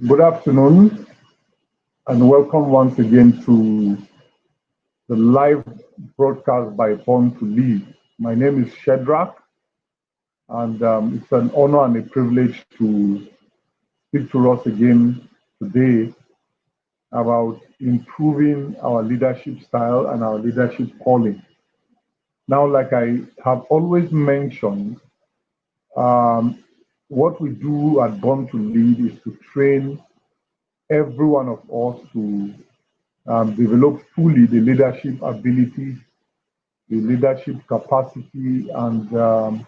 Good afternoon, and welcome once again to the live broadcast by Born to Lead. My name is Shedrack, and it's an honor and a privilege to speak to us again today about improving our leadership style and our leadership calling. Now, like I have always mentioned, what we do at Born to Lead is to train every one of us to develop fully the leadership abilities, the leadership capacity, and the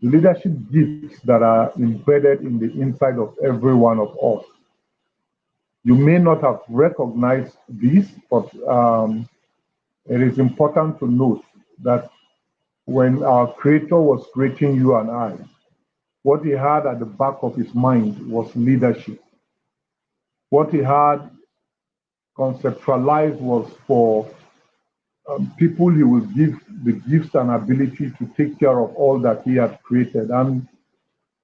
leadership gifts that are embedded in the inside of every one of us. You may not have recognized this, but it is important to note that when our Creator was creating you and I, what He had at the back of His mind was leadership. What He had conceptualized was for people He will give the gifts and ability to take care of all that He had created. And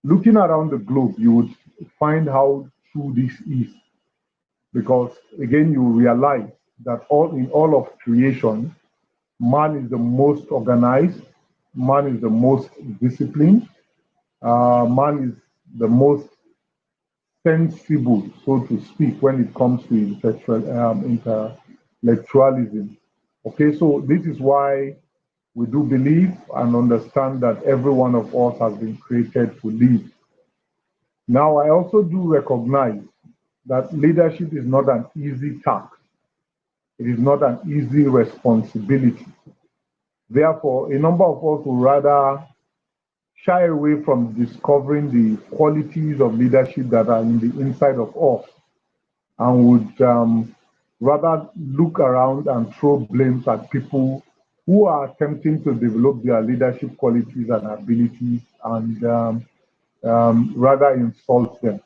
looking around the globe, you would find how true this is. Because again, you realize that in all of creation, man is the most organized, man is the most disciplined, man is the most sensible, so to speak, when it comes to intellectualism. Okay, so this is why we do believe and understand that every one of us has been created to lead. Now, I also do recognize that leadership is not an easy task. It is not an easy responsibility. Therefore, a number of us would rather shy away from discovering the qualities of leadership that are in the inside of us and would rather look around and throw blames at people who are attempting to develop their leadership qualities and abilities and rather insult them.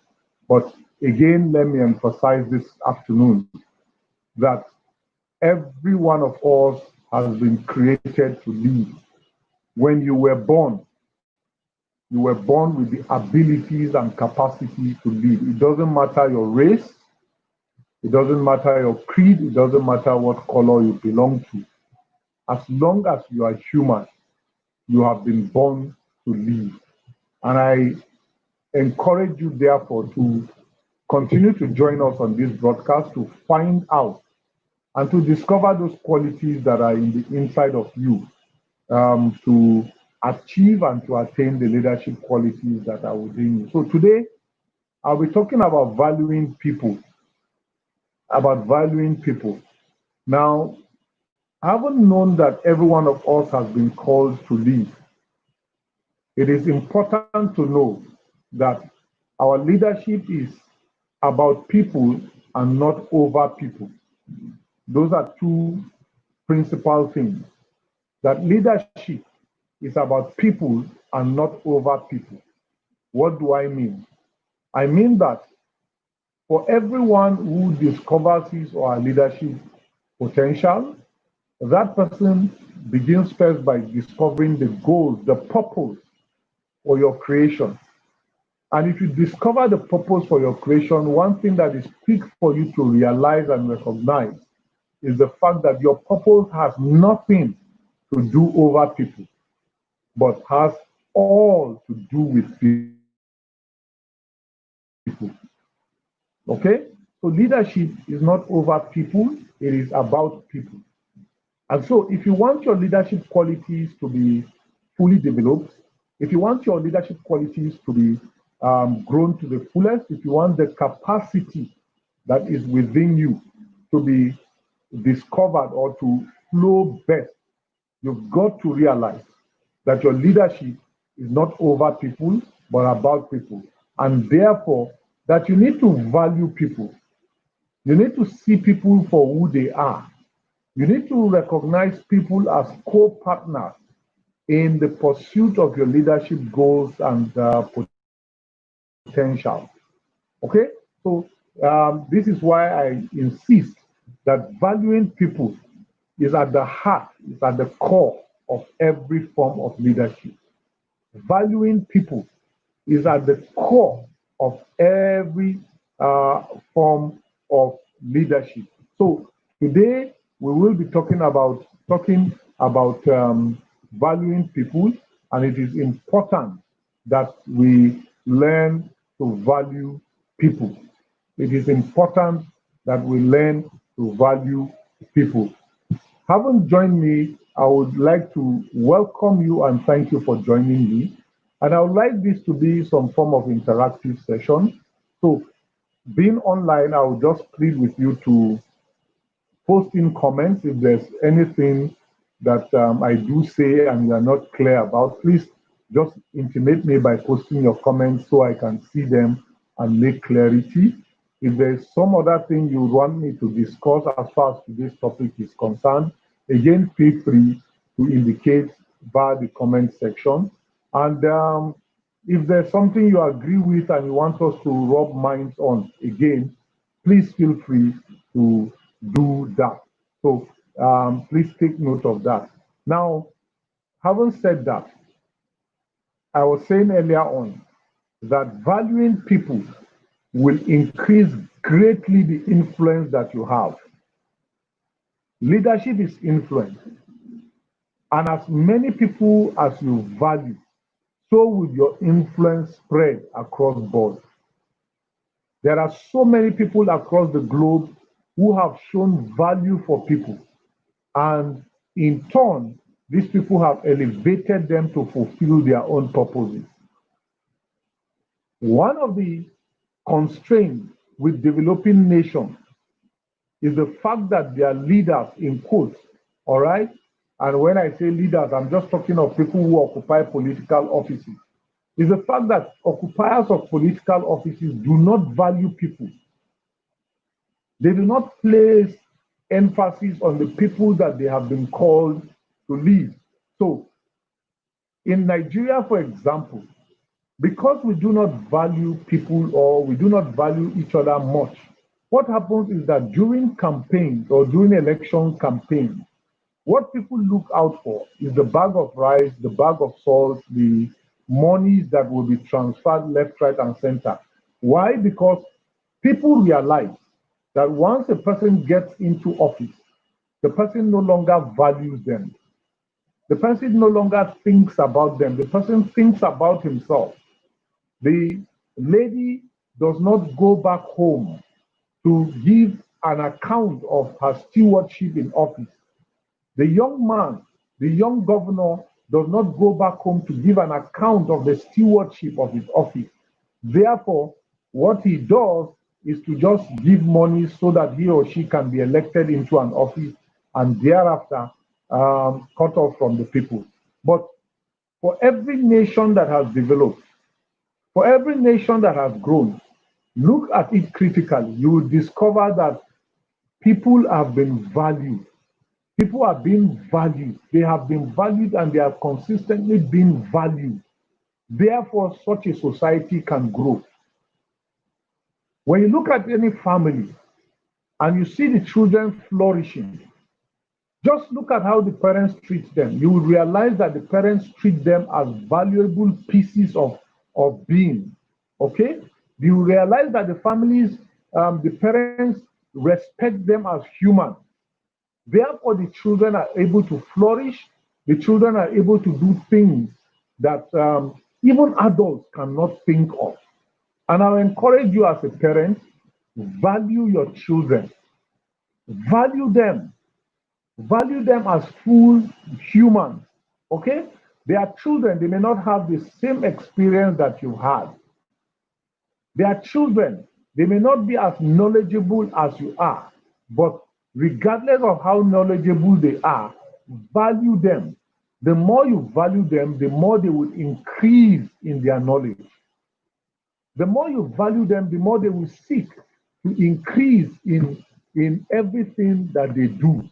But again, let me emphasize this afternoon that every one of us has been created to lead. When you were born with the abilities and capacity to lead. It doesn't matter your race, it doesn't matter your creed, it doesn't matter what color you belong to. As long as you are human, you have been born to lead. And I encourage you, therefore, to continue to join us on this broadcast to find out and to discover those qualities that are in the inside of you to achieve and to attain the leadership qualities that are within you. So today, I'll be talking about valuing people. Now, having known that every one of us has been called to lead, it is important to know that our leadership is about people and not over people. Those are two principal things. That leadership is about people and not over people. What do I mean? I mean that for everyone who discovers his or her leadership potential, that person begins first by discovering the goals, the purpose for your creation. And if you discover the purpose for your creation, one thing that is quick for you to realize and recognize is the fact that your purpose has nothing to do over people, but has all to do with people. Okay? So leadership is not over people, it is about people. And so if you want your leadership qualities to be fully developed, if you want your leadership qualities to be grown to the fullest, if you want the capacity that is within you to be discovered or to flow best, you've got to realize that your leadership is not over people, but about people. And therefore, that you need to value people. You need to see people for who they are. You need to recognize people as co-partners in the pursuit of your leadership goals and potential. Okay? So this is why I insist that valuing people is at the heart, is at the core of every form of leadership. Valuing people is at the core of every form of leadership. So today we will be talking about valuing people, and it is important that we learn to value people. It is important that we learn to value people. Having joined me, I would like to welcome you and thank you for joining me. And I would like this to be some form of interactive session. So, being online, I will just plead with you to post in comments if there's anything that I do say and you are not clear about. Please just intimate me by posting your comments so I can see them and make clarity. If there's some other thing you want me to discuss as far as today's topic is concerned, again, feel free to indicate via the comment section. And if there's something you agree with and you want us to rub minds on, again, please feel free to do that. So please take note of that. Now, having said that, I was saying earlier on that valuing people will increase greatly the influence that you have. Leadership is influence. And as many people as you value, so will your influence spread across board. There are so many people across the globe who have shown value for people. And in turn, these people have elevated them to fulfill their own purposes. One of the constraints with developing nations is the fact that their leaders, in quotes, all right? And when I say leaders, I'm just talking of people who occupy political offices. Is the fact that occupiers of political offices do not value people. They do not place emphasis on the people that they have been called to lead. So, in Nigeria, for example, because we do not value people or we do not value each other much, what happens is that during campaigns or during election campaigns, what people look out for is the bag of rice, the bag of salt, the monies that will be transferred left, right, and center. Why? Because people realize that once a person gets into office, the person no longer values them. The person no longer thinks about them. The person thinks about himself. The lady does not go back home to give an account of her stewardship in office. The young man, the young governor, does not go back home to give an account of the stewardship of his office. Therefore, what he does is to just give money so that he or she can be elected into an office and thereafter cut off from the people. But for every nation that has developed, for every nation that has grown, look at it critically. You will discover that people have been valued. People are being valued. They have been valued and they have consistently been valued. Therefore, such a society can grow. When you look at any family and you see the children flourishing, just look at how the parents treat them. You will realize that the parents treat them as valuable pieces of being. Okay? You realize that the families, the parents respect them as human. Therefore, the children are able to flourish. The children are able to do things that even adults cannot think of. And I'll encourage you as a parent, value your children. Value them. Value them as full humans. Okay? They are children. They may not have the same experience that you had. They are children. They may not be as knowledgeable as you are. But regardless of how knowledgeable they are, value them. The more you value them, the more they will increase in their knowledge. The more you value them, the more they will seek to increase in everything that they do.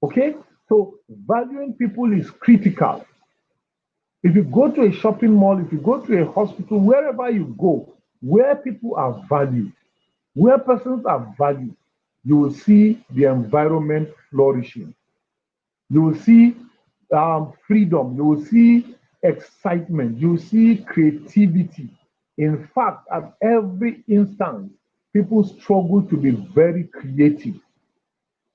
Okay? So valuing people is critical. If you go to a shopping mall, if you go to a hospital, wherever you go, where people are valued, where persons are valued, you will see the environment flourishing. You will see freedom. You will see excitement. You will see creativity. In fact, at every instance, people struggle to be very creative.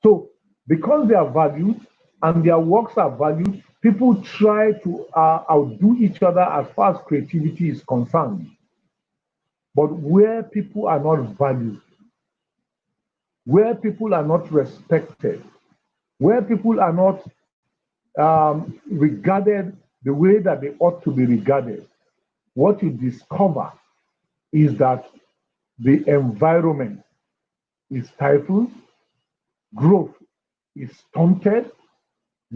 So, because they are valued and their works are valued, people try to outdo each other as far as creativity is concerned. But where people are not valued, where people are not respected, where people are not regarded the way that they ought to be regarded, what you discover is that the environment is stifled, growth is stunted,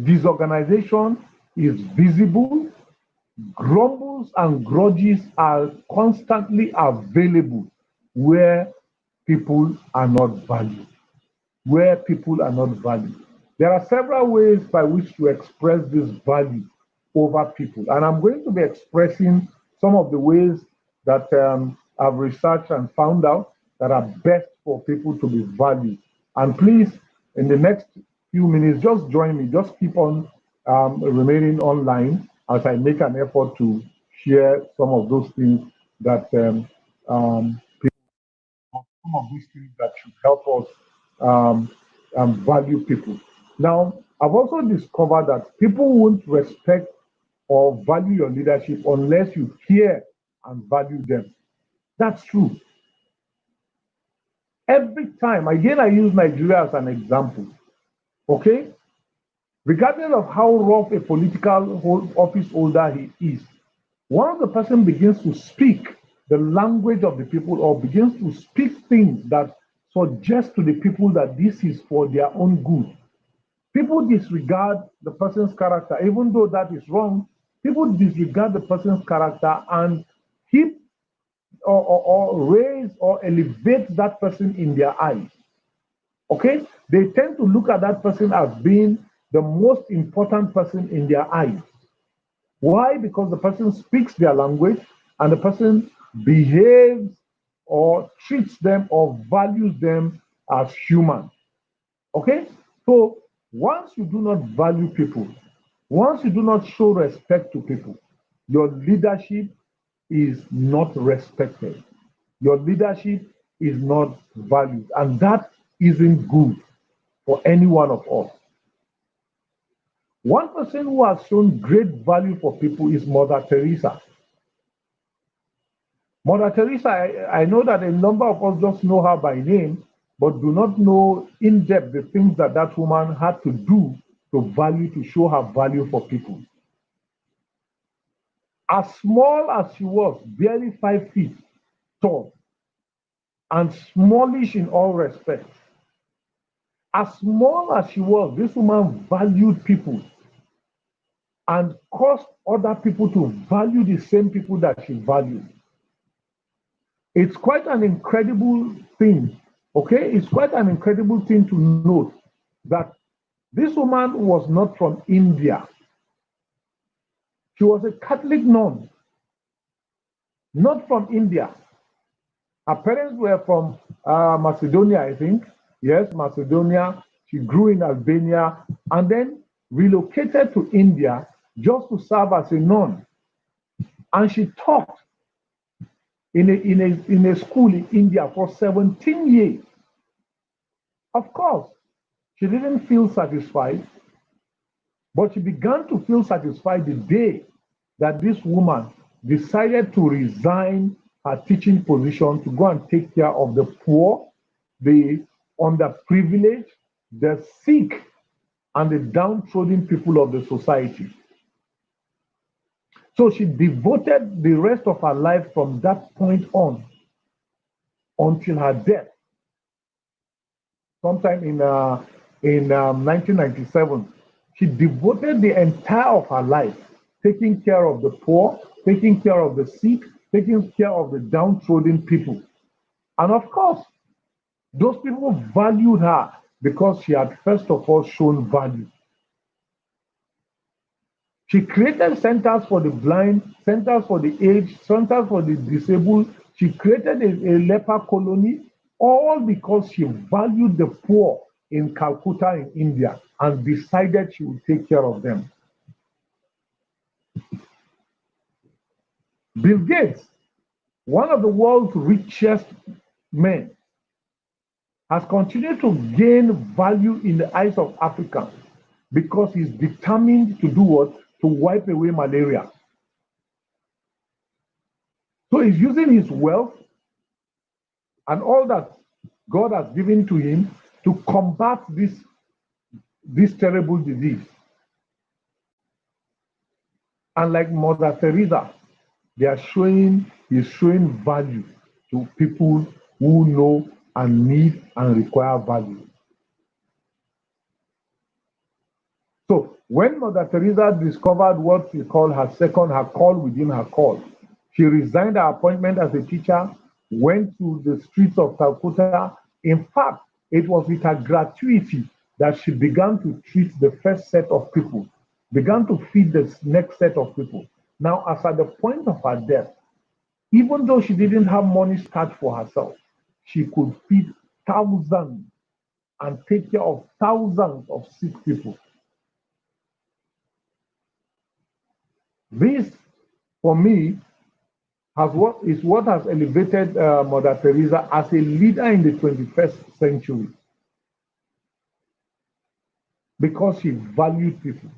disorganization is visible, grumbles and grudges are constantly available where people are not valued. Where people are not valued. There are several ways by which to express this value over people. And I'm going to be expressing some of the ways that I've researched and found out that are best for people to be valued. And please, in the next few minutes, just join me. Just keep on remaining online as I make an effort to share some of those things that some of these things that should help us um, value people. Now, I've also discovered that people won't respect or value your leadership unless you care and value them. That's true. Every time, again, I use Nigeria as an example. Okay? Regardless of how rough a political office holder he is, once the person begins to speak the language of the people or begins to speak things that suggest to the people that this is for their own good, people disregard the person's character, even though that is wrong. People disregard the person's character and keep or raise or elevate that person in their eyes. Okay? They tend to look at that person as being the most important person in their eyes. Why? Because the person speaks their language and the person behaves or treats them or values them as human. Okay? So once you do not value people, once you do not show respect to people, your leadership is not respected. Your leadership is not valued. And that isn't good for any one of us. One person who has shown great value for people is Mother Teresa. Mother Teresa, I know that a number of us just know her by name, but do not know in depth the things that that woman had to do to show her value for people. As small as she was, barely 5 feet tall, and smallish in all respects, as small as she was, this woman valued people and caused other people to value the same people that she valued. It's quite an incredible thing, okay? It's quite an incredible thing to note that this woman was not from India. She was a Catholic nun, not from India. Her parents were from Macedonia, I think. Yes, Macedonia. She grew in Albania and then relocated to India just to serve as a nun. And she taught in a school in India for 17 years. Of course, she didn't feel satisfied, but she began to feel satisfied the day that this woman decided to resign her teaching position to go and take care of the poor, the underprivileged, the sick, and the downtrodden people of the society. So she devoted the rest of her life from that point on until her death, sometime in 1997. She devoted the entire of her life taking care of the poor, taking care of the sick, taking care of the downtrodden people. And of course, those people valued her because she had first of all shown value. She created centers for the blind, centers for the aged, centers for the disabled. She created a leper colony, all because she valued the poor in Calcutta in India and decided she would take care of them. Bill Gates, one of the world's richest men, has continued to gain value in the eyes of Africans because he's determined to do what? To wipe away malaria. So he's using his wealth and all that God has given to him to combat this terrible disease. And like Mother Teresa, he's showing value to people who know and need and require value. So when Mother Teresa discovered what she called her call within her call, she resigned her appointment as a teacher, went to the streets of Calcutta. In fact, it was with her gratuity that she began to treat the first set of people, began to feed the next set of people. Now, as at the point of her death, even though she didn't have money start for herself, she could feed thousands and take care of thousands of sick people. This, for me, is what has elevated Mother Teresa as a leader in the 21st century, because she valued people.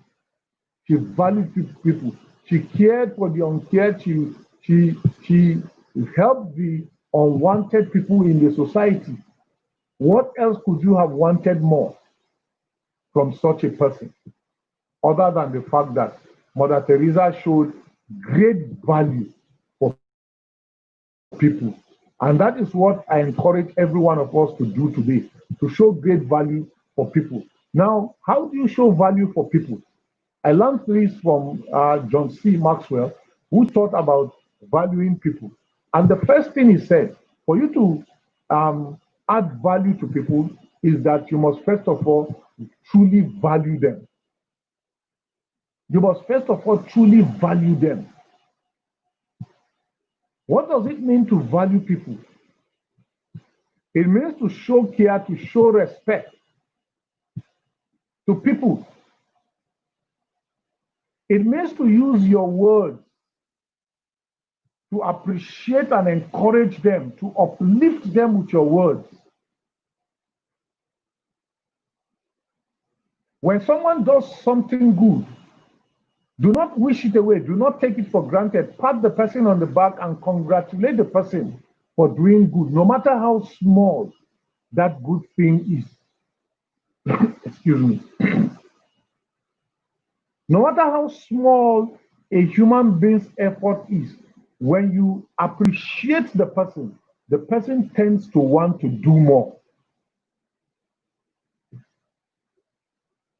She valued people. She cared for the uncared. She helped the unwanted people in the society. What else could you have wanted more from such a person, other than the fact that Mother Teresa showed great value for people? And that is what I encourage every one of us to do today, to show great value for people. Now, how do you show value for people? I learned this from John C. Maxwell, who taught about valuing people. And the first thing he said, for you to add value to people, is that you must first of all truly value them. You must first of all truly value them. What does it mean to value people? It means to show care, to show respect to people. It means to use your words to appreciate and encourage them, to uplift them with your words. When someone does something good, do not wish it away. Do not take it for granted. Pat the person on the back and congratulate the person for doing good, no matter how small that good thing is. Excuse me. No matter how small a human being's effort is, when you appreciate the person tends to want to do more.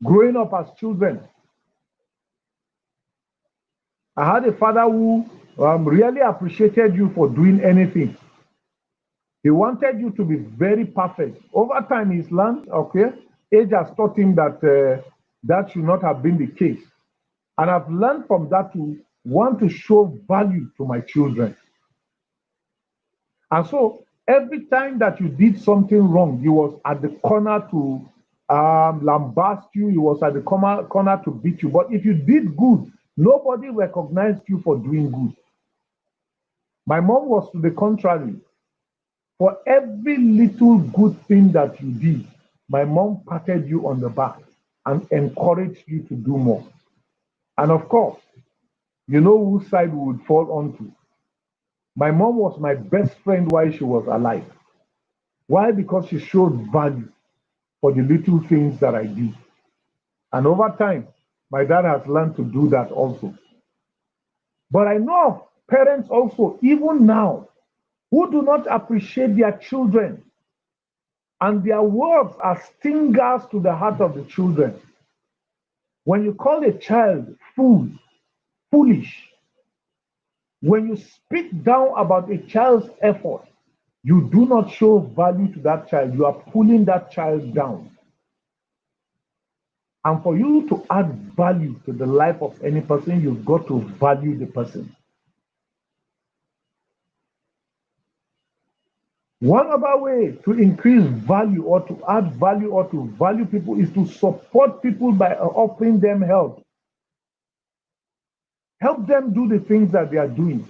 Growing up as children, I had a father who really appreciated you for doing anything. He wanted you to be very perfect. Over time, he's learned, okay, age has taught him that that should not have been the case. And I've learned from that to want to show value to my children. And so every time that you did something wrong, he was at the corner to lambast you, he was at the corner to beat you. But if you did good, nobody recognized you for doing good. My mom was to the contrary. For every little good thing that you did, my mom patted you on the back and encouraged you to do more. And of course, you know whose side we would fall onto. My mom was my best friend while she was alive. Why? Because she showed value for the little things that I did. And over time, my dad has learned to do that also. But I know of parents also, even now, who do not appreciate their children. And their words are stingers to the heart of the children. When you call a child foolish, when you speak down about a child's effort, you do not show value to that child. You are pulling that child down. And for you to add value to the life of any person, you've got to value the person. One other way to increase value or to add value or to value people is to support people by offering them help. Help them do the things that they are doing.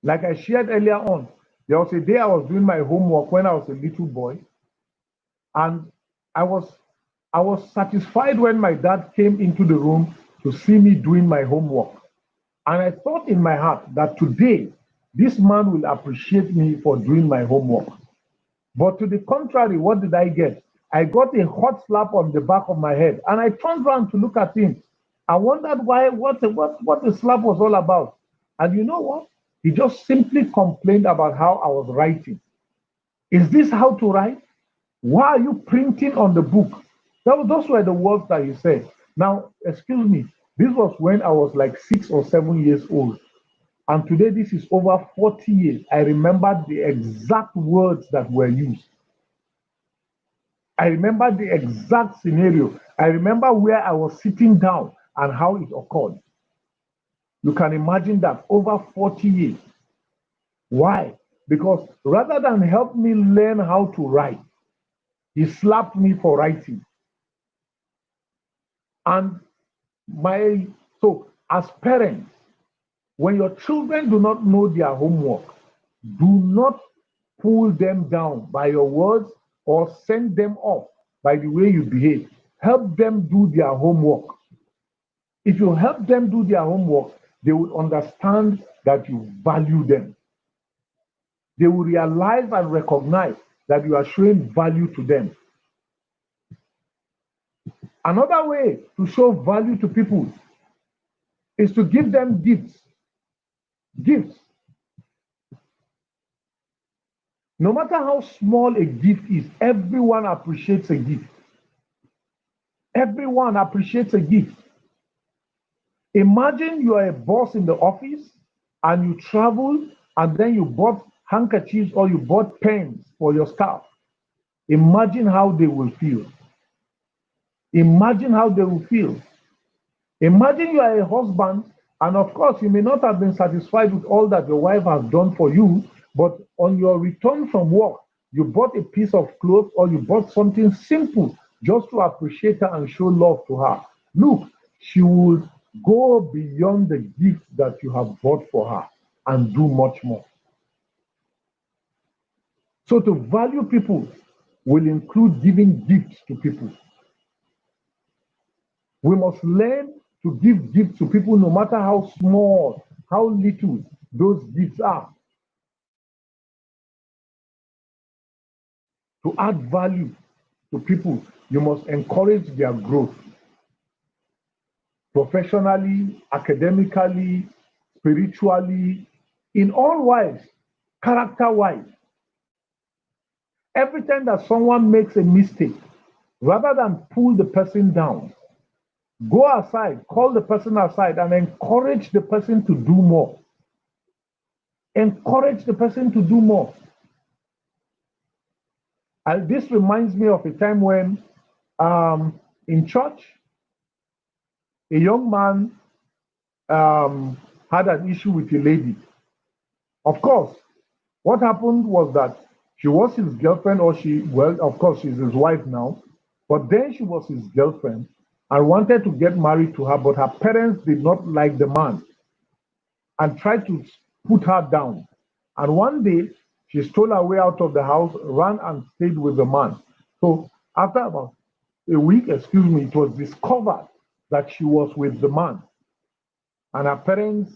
Like I shared earlier on, There was a day I was doing my homework when I was a little boy, and I was I was satisfied when my dad came into the room to see me doing my homework. And I thought in my heart that today this man will appreciate me for doing my homework. But to the contrary, what did I get? I got a hot slap on the back of my head, and I turned around to look at him. I wondered why what the slap was all about. And you know what? He just simply complained about how I was writing. Is this how to write? Why are you printing on the book? Those were the words that he said. Now, excuse me, this was when I was like 6 or 7 years old. And today, this is over 40 years. I remember the exact words that were used. I remember the exact scenario. I remember where I was sitting down and how it occurred. You can imagine that over 40 years. Why? Because rather than help me learn how to write, he slapped me for writing. And my so as parents, when your children do not know their homework, do not pull them down by your words or send them off by the way you behave. Help them do their homework. If you help them do their homework, they will understand that you value them. They will realize and recognize that you are showing value to them. Another way to show value to people is to give them gifts. Gifts. No matter how small a gift is, everyone appreciates a gift. Everyone appreciates a gift. Imagine you are a boss in the office and you travel and then you bought handkerchiefs or you bought pens for your staff. Imagine how they will feel. Imagine how they will feel. Imagine you are a husband, and of course, you may not have been satisfied with all that your wife has done for you, but on your return from work, you bought a piece of clothes or you bought something simple just to appreciate her and show love to her. Look, she will go beyond the gift that you have bought for her and do much more. So, to value people will include giving gifts to people. We must learn to give gifts to people no matter how small, how little those gifts are. To add value to people, you must encourage their growth professionally, academically, spiritually, in all wise, character wise. Every time that someone makes a mistake, rather than pull the person down, go aside, call the person aside, and encourage the person to do more. Encourage the person to do more. And this reminds me of a time when in church, a young man had an issue with a lady. Of course, what happened was that she was his girlfriend, or well, of course, she's his wife now, but then she was his girlfriend and wanted to get married to her, but her parents did not like the man and tried to put her down. And one day, she stole her way out of the house, ran and stayed with the man. So after about a week, excuse me, it was discovered that she was with the man. And her parents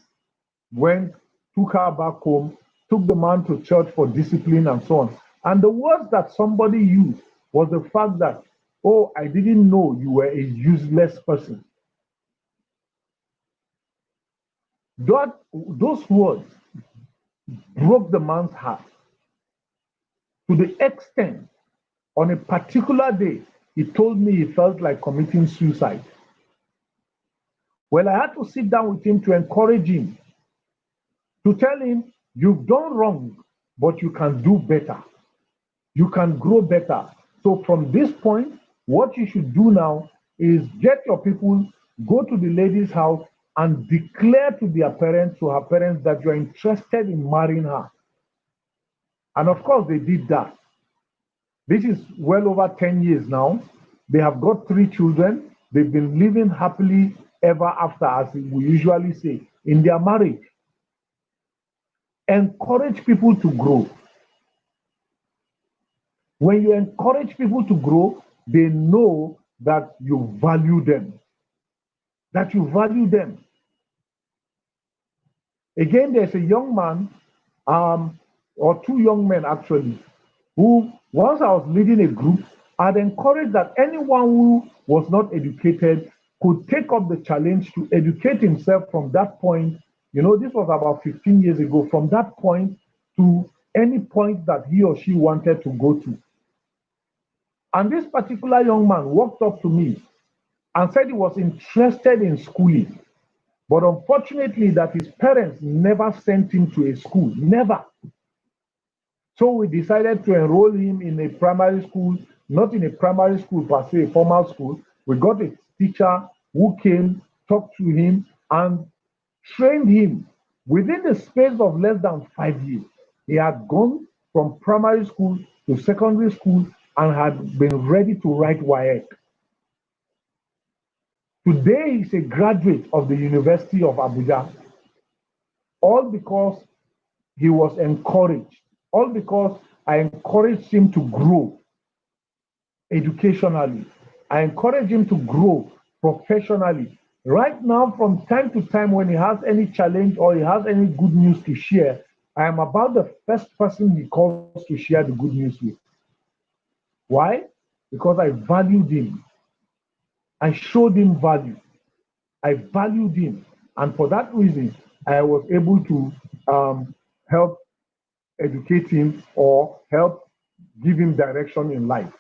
went, took her back home, took the man to church for discipline and so on. And the words that somebody used was the fact that, oh, I didn't know you were a useless person. Those words broke the man's heart to the extent on a particular day, he told me he felt like committing suicide. Well, I had to sit down with him to encourage him, to tell him, you've done wrong, but you can do better. You can grow better. So from this point, what you should do now is get your people, go to the lady's house and declare to their parents, to her parents, that you're interested in marrying her. And of course, they did that. This is well over 10 years now. They have got 3 children. They've been living happily ever after, as we usually say, in their marriage. Encourage people to grow. When you encourage people to grow, they know that you value them. That you value them. Again, there's a young man, or two young men actually, who once I was leading a group, I'd encouraged that anyone who was not educated could take up the challenge to educate himself from that point. You know, this was about 15 years ago, from that point to any point that he or she wanted to go to. And this particular young man walked up to me and said he was interested in schooling, but unfortunately that his parents never sent him to a school, never. So we decided to enroll him in a primary school, not in a primary school per se, a formal school. We got a teacher who came, talked to him, and trained him. Within the space of less than 5 years, he had gone from primary school to secondary school and had been ready to write WAEC. Today, he's a graduate of the University of Abuja, all because he was encouraged, all because I encouraged him to grow educationally. I encourage him to grow professionally. Right now, from time to time, when he has any challenge or he has any good news to share, I am about the first person he calls to share the good news with. Why? Because I valued him. I showed him value. I valued him. And for that reason, I was able to help educate him or help give him direction in life.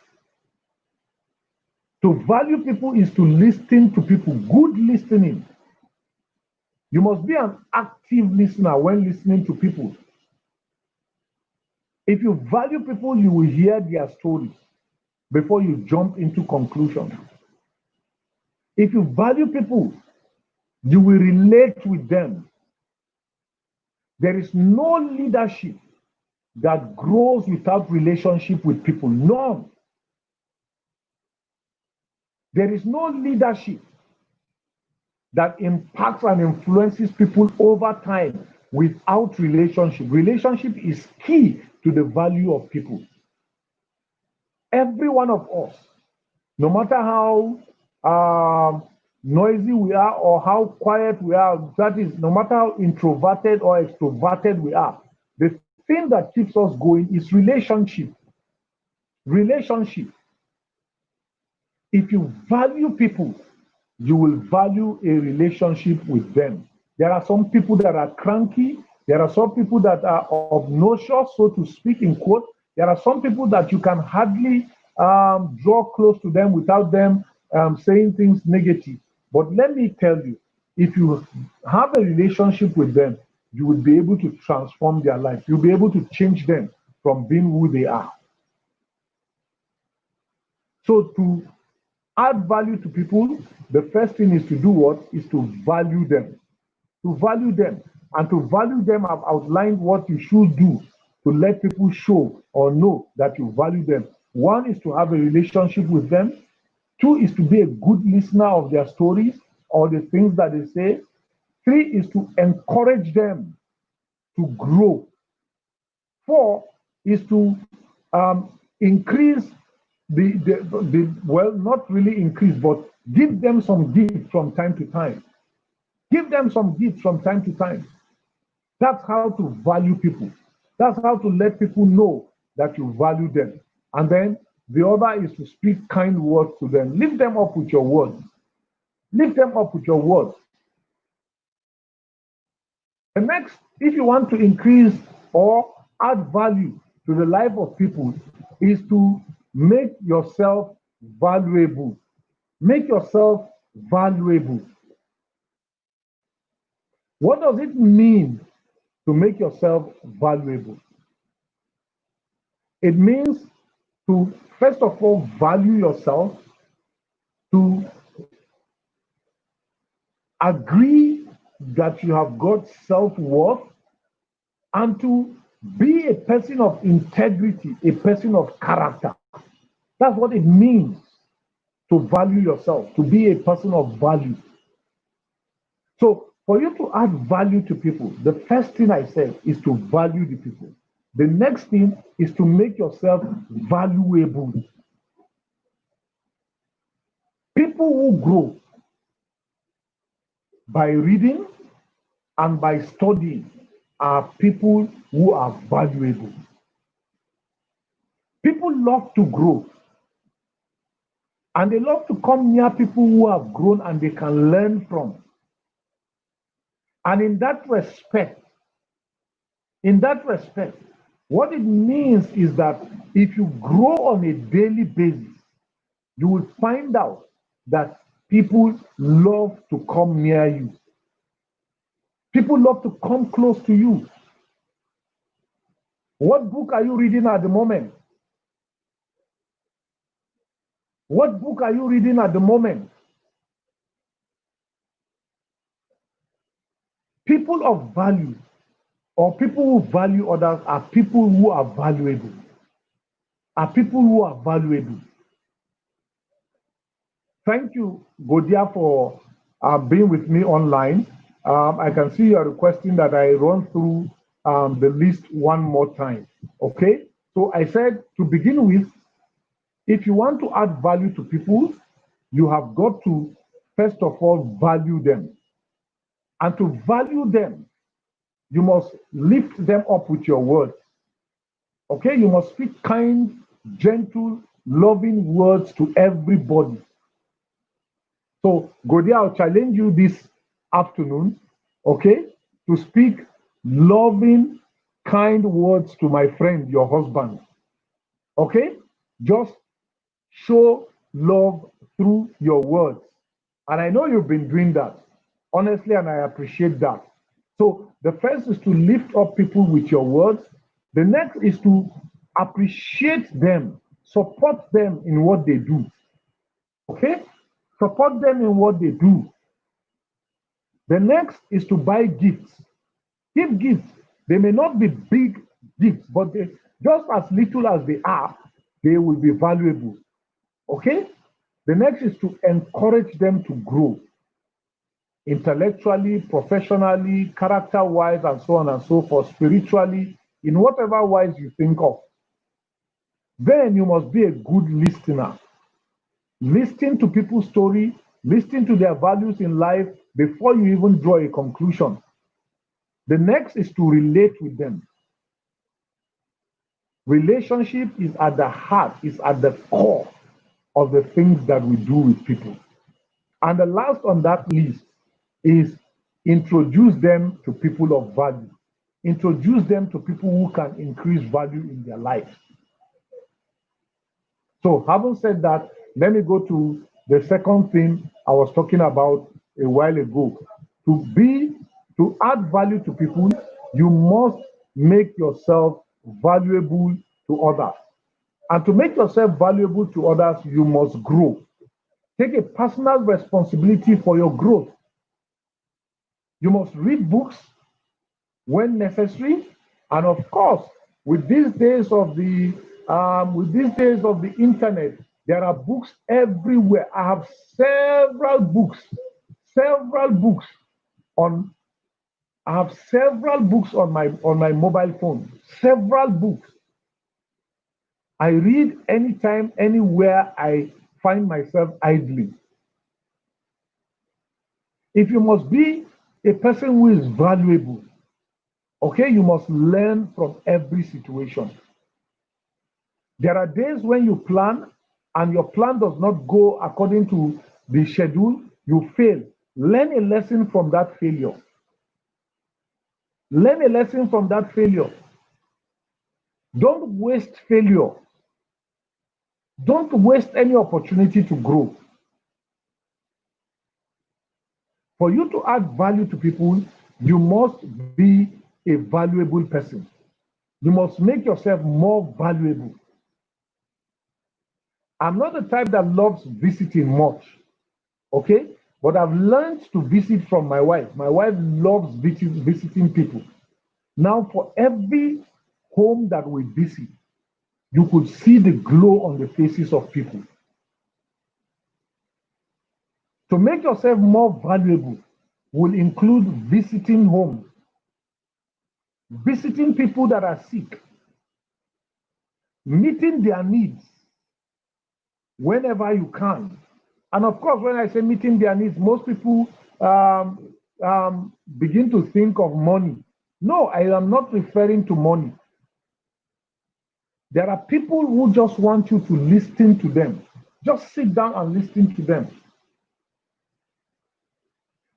To value people is to listen to people, good listening. You must be an active listener when listening to people. If you value people, you will hear their stories before you jump into conclusions. If you value people, you will relate with them. There is no leadership that grows without relationship with people. None. There is no leadership that impacts and influences people over time without relationship. Relationship is key to the value of people. Every one of us, no matter how noisy we are or how quiet we are, that is, no matter how introverted or extroverted we are, the thing that keeps us going is relationship. Relationship. If you value people, you will value a relationship with them. There are some people that are cranky. There are some people that are obnoxious, so to speak, in quote. There are some people that you can hardly draw close to them without them saying things negative. But let me tell you, if you have a relationship with them, you will be able to transform their life. You'll be able to change them from being who they are. So to add value to people, the first thing is to do what? Is to value them. To value them. And to value them, I've outlined what you should do to let people show or know that you value them. One is to have a relationship with them. Two is to be a good listener of their stories or the things that they say. Three is to encourage them to grow. Four is to increase well, not really increase, but give them some gifts from time to time. Give them some gifts from time to time. That's how to value people. That's how to let people know that you value them. And then the other is to speak kind words to them. Lift them up with your words. Lift them up with your words. The next, if you want to increase or add value to the life of people, is to make yourself valuable. Make yourself valuable. What does it mean to make yourself valuable? It means to, first of all, value yourself, to agree that you have got self-worth, and to be a person of integrity, a person of character. That's what it means to value yourself, to be a person of value. So for you to add value to people, the first thing I said is to value the people. The next thing is to make yourself valuable. People who grow by reading and by studying are people who are valuable. People love to grow, and they love to come near people who have grown and they can learn from. And in that respect, what it means is that if you grow on a daily basis, you will find out that people love to come near you. People love to come close to you. What book are you reading at the moment? What book are you reading at the moment? People of value or people who value others are people who are valuable. Thank you, Godia, for being with me online. I can see you are requesting that I run through the list one more time. Okay? So I said to begin with, if you want to add value to people, you have got to, first of all, value them. And to value them, you must lift them up with your words. Okay? You must speak kind, gentle, loving words to everybody. So, Godia, I'll challenge you this afternoon, okay, to speak loving, kind words to my friend, your husband. Okay? Just show love through your words. And I know you've been doing that, honestly, and I appreciate that. So, the first is to lift up people with your words. The next is to appreciate them, support them in what they do. Okay? Support them in what they do. The next is to buy gifts. Give gifts. They may not be big gifts, but just as little as they are, they will be valuable. Okay? The next is to encourage them to grow intellectually, professionally, character wise, and so on and so forth, spiritually, in whatever wise you think of. Then you must be a good listener. Listen to people's story, listen to their values in life before you even draw a conclusion. The next is to relate with them. Relationship is at the heart, is at the core of the things that we do with people. And the last on that list is introduce them to people of value. Introduce them to people who can increase value in their lives. So, having said that, let me go to the second thing I was talking about a while ago. To add value to people, you must make yourself valuable to others. And to make yourself valuable to others, you must grow. Take a personal responsibility for your growth. You must read books when necessary, and of course, with these days of the internet, there are books everywhere. I have several books on. I have several books on my mobile phone. Several books. I read anytime, anywhere I find myself idling. If you must be a person who is valuable, okay, you must learn from every situation. There are days when you plan and your plan does not go according to the schedule, you fail. Learn a lesson from that failure. Learn a lesson from that failure. Don't waste failure. Don't waste any opportunity to grow. For you to add value to people, you must be a valuable person. You must make yourself more valuable. I'm not the type that loves visiting much, okay? But I've learned to visit from my wife. My wife loves visiting people. Now, for every home that we visit, you could see the glow on the faces of people. To make yourself more valuable will include visiting homes, visiting people that are sick, meeting their needs whenever you can. And of course, when I say meeting their needs, most people begin to think of money. No, I am not referring to money. There are people who just want you to listen to them. Just sit down and listen to them.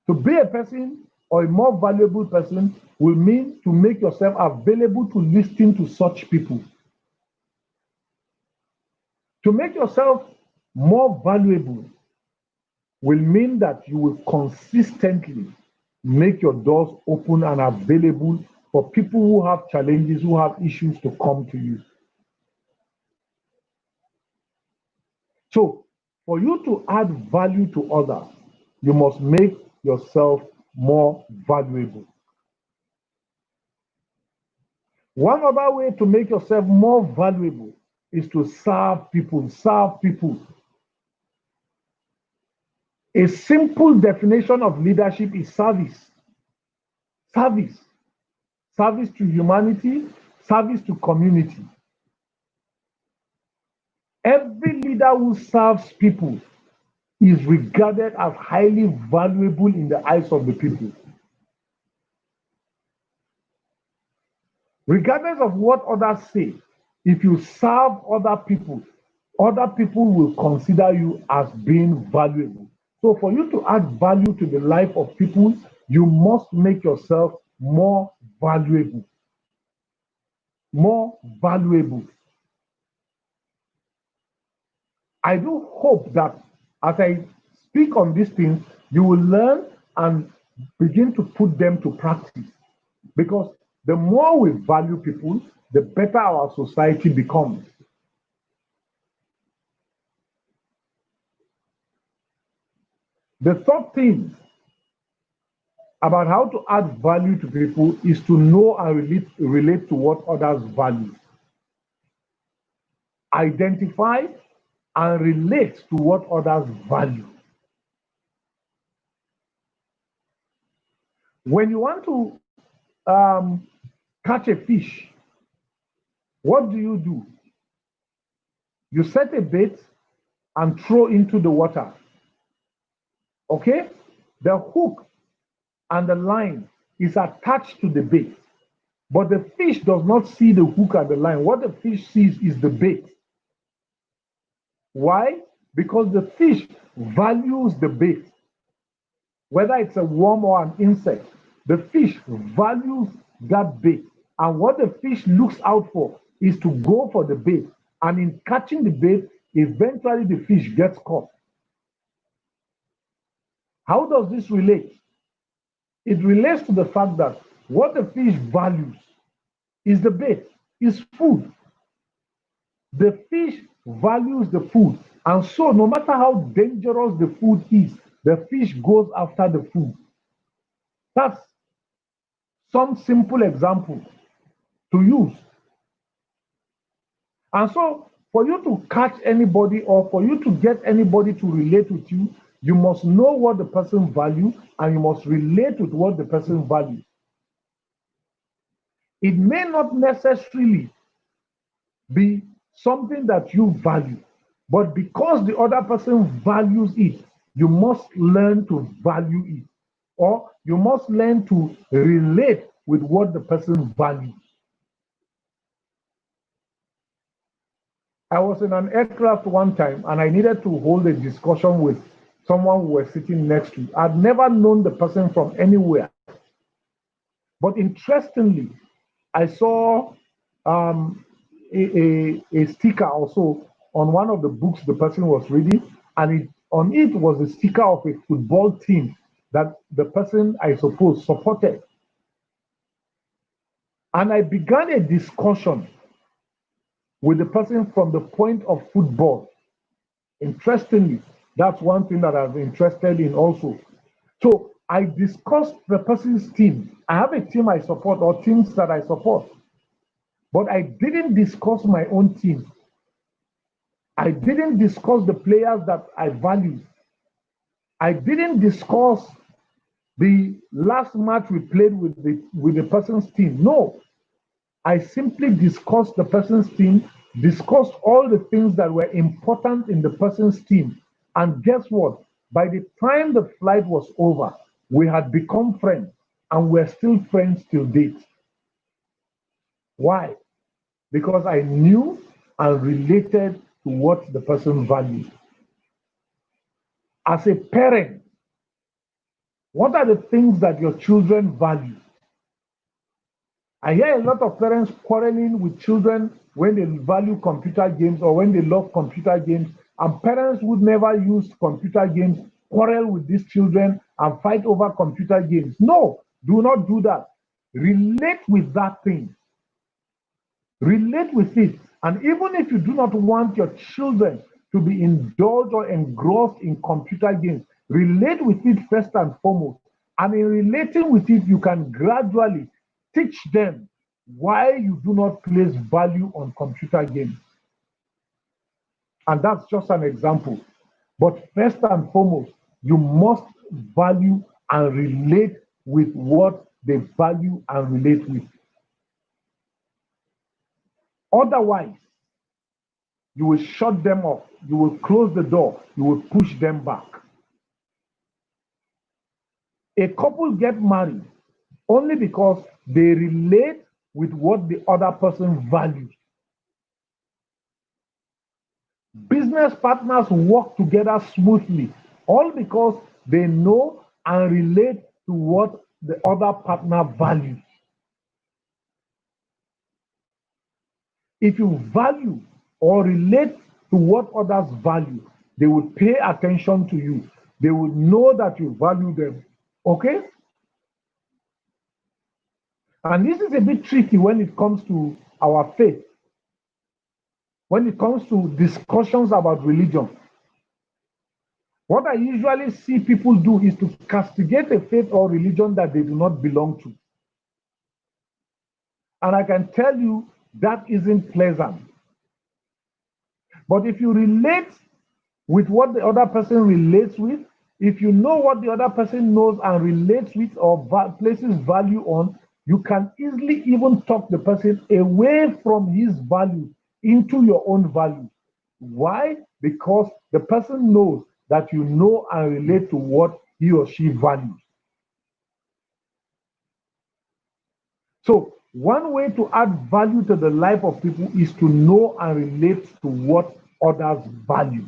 To be a person or a more valuable person will mean to make yourself available to listen to such people. To make yourself more valuable will mean that you will consistently make your doors open and available for people who have challenges, who have issues to come to you. So, for you to add value to others, you must make yourself more valuable. One other way to make yourself more valuable is to serve people. Serve people. A simple definition of leadership is service. Service. Service to humanity, service to community. Every leader who serves people is regarded as highly valuable in the eyes of the people. Regardless of what others say, if you serve other people will consider you as being valuable. So for you to add value to the life of people, you must make yourself more valuable. More valuable. I do hope that as I speak on these things, you will learn and begin to put them to practice. Because the more we value people, the better our society becomes. The third thing about how to add value to people is to know and relate to what others value. Identify and relate to what others value. When you want to catch a fish, what do? You set a bait and throw into the water. Okay? The hook and the line is attached to the bait. But the fish does not see the hook and the line. What the fish sees is the bait. Why? Because the fish values the bait. Whether it's a worm or an insect, the fish values that bait. And what the fish looks out for is to go for the bait. And in catching the bait, eventually the fish gets caught. How does this relate? It relates to the fact that what the fish values is the bait, is food. The fish values the food. And so no matter how dangerous the food is, the fish goes after the food. That's some simple example to use. And so for you to catch anybody or for you to get anybody to relate with you, you must know what the person values and you must relate with what the person values. It may not necessarily be something that you value, but because the other person values it, you must learn to value it, or you must learn to relate with what the person values. I was in an aircraft one time and I needed to hold a discussion with someone who was sitting next to me. I'd never known the person from anywhere. But interestingly, I saw a sticker also on one of the books the person was reading, and on it was a sticker of a football team that the person, I suppose, supported. And I began a discussion with the person from the point of football. Interestingly, that's one thing that I'm interested in also. So I discussed the person's team. I have a team I support or teams that I support, but I didn't discuss my own team. I didn't discuss the players that I value. I didn't discuss the last match we played with the person's team. No, I simply discussed the person's team discussed all the things that were important in the person's team. And guess what? By the time the flight was over, we had become friends and we're still friends till date. Why? Because I knew and related to what the person valued. As a parent, what are the things that your children value? I hear a lot of parents quarreling with children when they value computer games or when they love computer games, and parents would never use computer games, quarrel with these children and fight over computer games. No, do not do that. Relate with that thing. Relate with it. And even if you do not want your children to be indulged or engrossed in computer games, relate with it first and foremost. And in relating with it, you can gradually teach them why you do not place value on computer games. And that's just an example. But first and foremost, you must value and relate with what they value and relate with. Otherwise, you will shut them off, you will close the door, you will push them back. A couple get married only because they relate with what the other person values. Business partners work together smoothly, all because they know and relate to what the other partner values. If you value or relate to what others value, they will pay attention to you. They will know that you value them. Okay? And this is a bit tricky when it comes to our faith, when it comes to discussions about religion. What I usually see people do is to castigate a faith or religion that they do not belong to. And I can tell you that isn't pleasant. But if you relate with what the other person relates with, if you know what the other person knows and relates with or places value on, you can easily even talk the person away from his value into your own value. Why? Because the person knows that you know and relate to what he or she values. So, one way to add value to the life of people is to know and relate to what others value.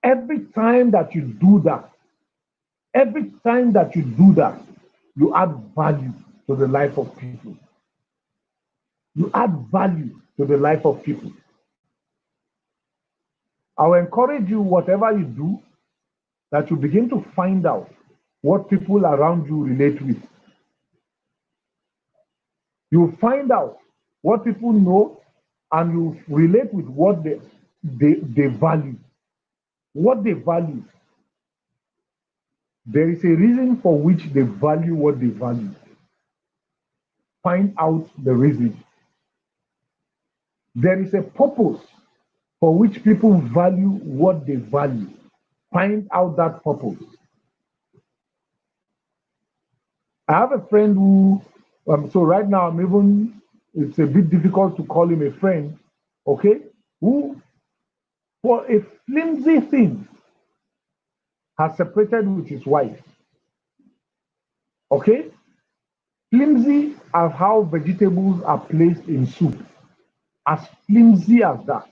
Every time that you do that, you add value to the life of people. You add value to the life of people. I will encourage you, whatever you do, that you begin to find out what people around you relate with. You find out what people know and you relate with what they value. What they value. There is a reason for which they value what they value. Find out the reason. There is a purpose for which people value what they value. Find out that purpose. I have a friend who, so right now it's a bit difficult to call him a friend, okay, who, for a flimsy thing, has separated with his wife. Okay? Flimsy as how vegetables are placed in soup. As flimsy as that.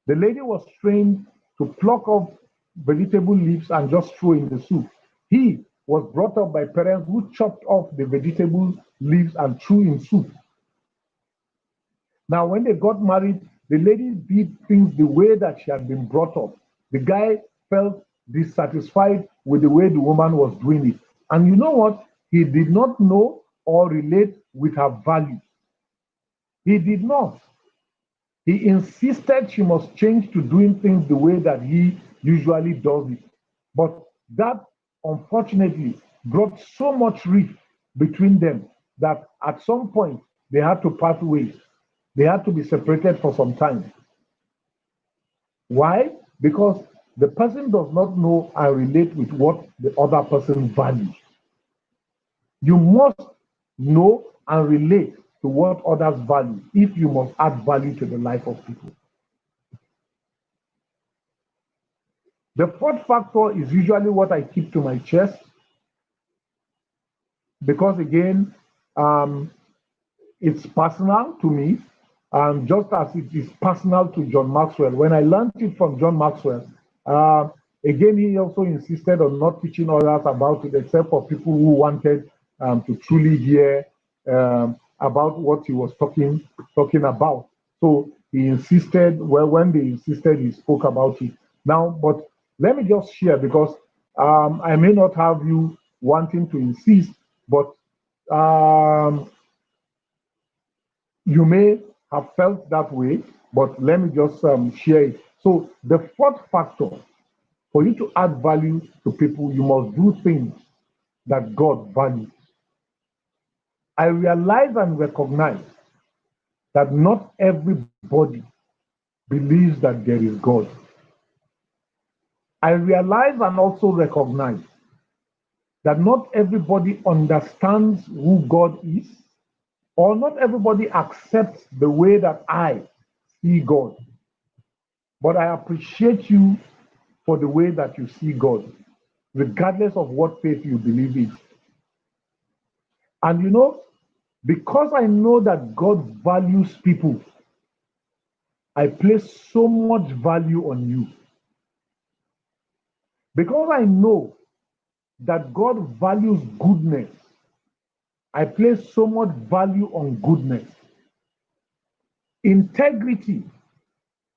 The lady was trained to pluck off vegetable leaves and just throw in the soup. He was brought up by parents who chopped off the vegetable leaves and threw in soup. Now, when they got married, the lady did things the way that she had been brought up. The guy felt dissatisfied with the way the woman was doing it. And you know what? He did not know or relate with her values. He did not. He insisted she must change to doing things the way that he usually does it. But that, unfortunately, brought so much rift between them that at some point they had to part ways. They had to be separated for some time. Why? Because the person does not know and relate with what the other person values. You must know and relate to what others value if you must add value to the life of people. The fourth factor is usually what I keep to my chest because, again, it's personal to me, just as it is personal to John Maxwell. When I learned it from John Maxwell, again, he also insisted on not teaching others about it except for people who wanted to truly hear about what he was talking about. So he insisted, well, when they insisted, he spoke about it. Now, but let me just share because I may not have you wanting to insist, but you may have felt that way, but let me just share it. So the fourth factor, for you to add value to people, you must do things that God values. I realize and recognize that not everybody believes that there is God. I realize and also recognize that not everybody understands who God is, or not everybody accepts the way that I see God. But I appreciate you for the way that you see God, regardless of what faith you believe in. And because I know that God values people, I place so much value on you. Because I know that God values goodness, I place so much value on goodness. Integrity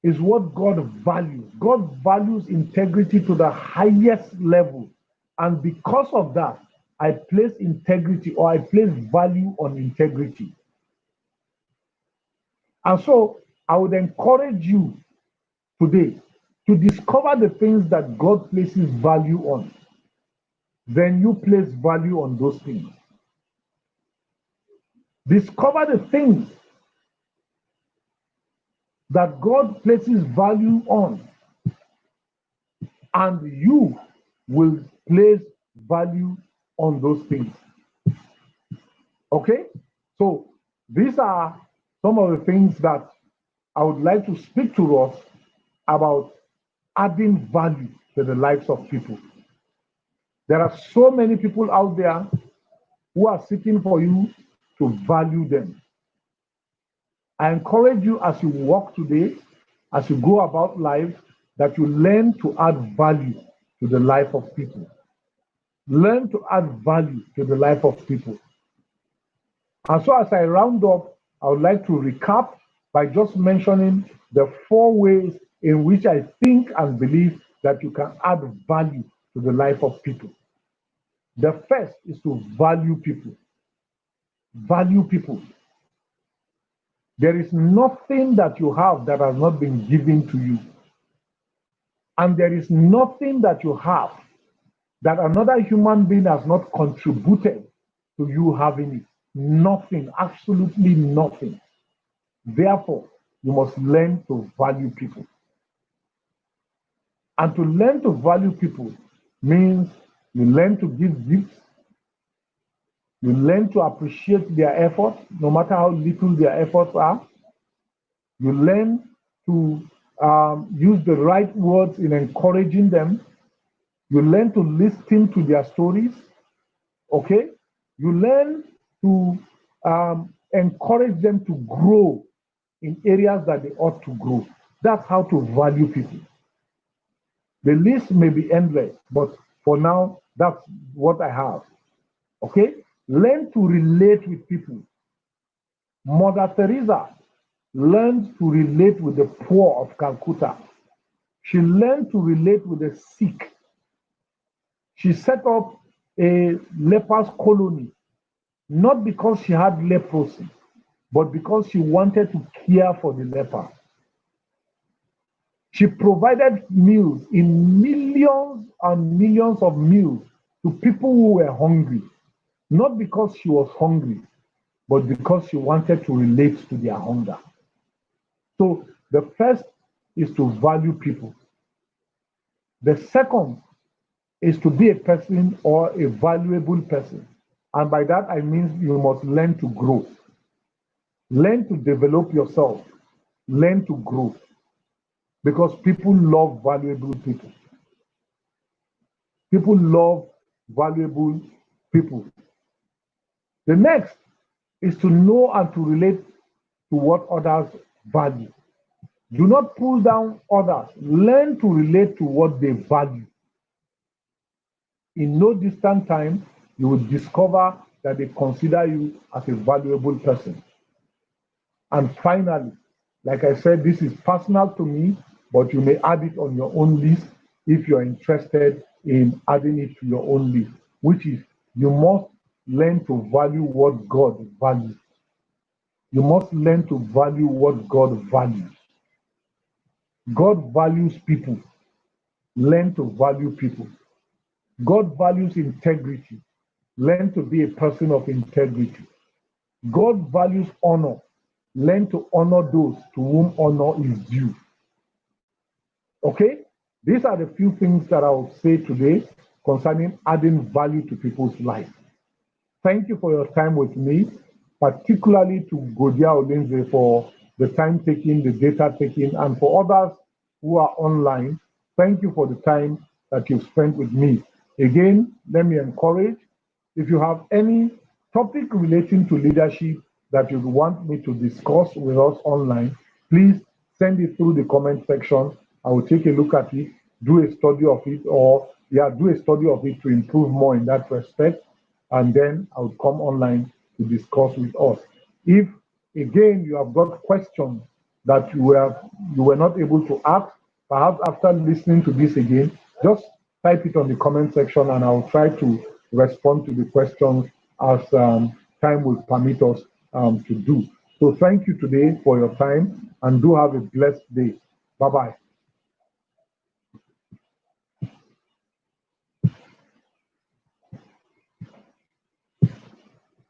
is what God values. God values integrity to the highest level. And because of that, I place integrity, or I place value on integrity. And so I would encourage you today to discover the things that God places value on. Then you place value on those things. Discover the things that God places value on, and you will place value on those things. Okay? So these are some of the things that I would like to speak to us about adding value to the lives of people. There are so many people out there who are seeking for you to value them. I encourage you as you walk today, as you go about life, that you learn to add value to the life of people. Learn to add value to the life of people. And so as I round up, I would like to recap by just mentioning the 4 ways in which I think and believe that you can add value to the life of people. The first is to value people. Value people. There is nothing that you have that has not been given to you. And there is nothing that you have that another human being has not contributed to you having it. Nothing, absolutely nothing. Therefore, you must learn to value people. And to learn to value people means you learn to give gifts, you learn to appreciate their effort, no matter how little their efforts are. You learn to use the right words in encouraging them. You learn to listen to their stories. Okay? You learn to encourage them to grow in areas that they ought to grow. That's how to value people. The list may be endless, but for now, that's what I have. Okay? Learn to relate with people. Mother Teresa learned to relate with the poor of Calcutta. She learned to relate with the sick. She set up a lepers colony, not because she had leprosy, but because she wanted to care for the lepers. She provided meals in millions and millions of meals to people who were hungry, not because she was hungry, but because she wanted to relate to their hunger. So the first is to value people. The second is to be a person or a valuable person. And by that I mean you must learn to grow. Learn to develop yourself. Learn to grow. Because people love valuable people. People love valuable people. The next is to know and to relate to what others value. Do not pull down others. Learn to relate to what they value. In no distant time, you will discover that they consider you as a valuable person. And finally, like I said, this is personal to me, but you may add it on your own list if you're interested in adding it to your own list, which is you must learn to value what God values. You must learn to value what God values. God values people. Learn to value people. God values integrity. Learn to be a person of integrity. God values honor. Learn to honor those to whom honor is due. Okay? These are the few things that I will say today concerning adding value to people's life. Thank you for your time with me, particularly to Godia Olenze for the time taken, the data taken, and for others who are online. Thank you for the time that you've spent with me. Again, let me encourage, if you have any topic relating to leadership that you want me to discuss with us online, please send it through the comment section. I will take a look at it, do a study of it, or do a study of it to improve more in that respect, and then I will come online to discuss with us. If again you have got questions that you were not able to ask, perhaps after listening to this again, just type it on the comment section and I'll try to respond to the questions as time will permit us to do. So thank you today for your time and do have a blessed day. Bye-bye.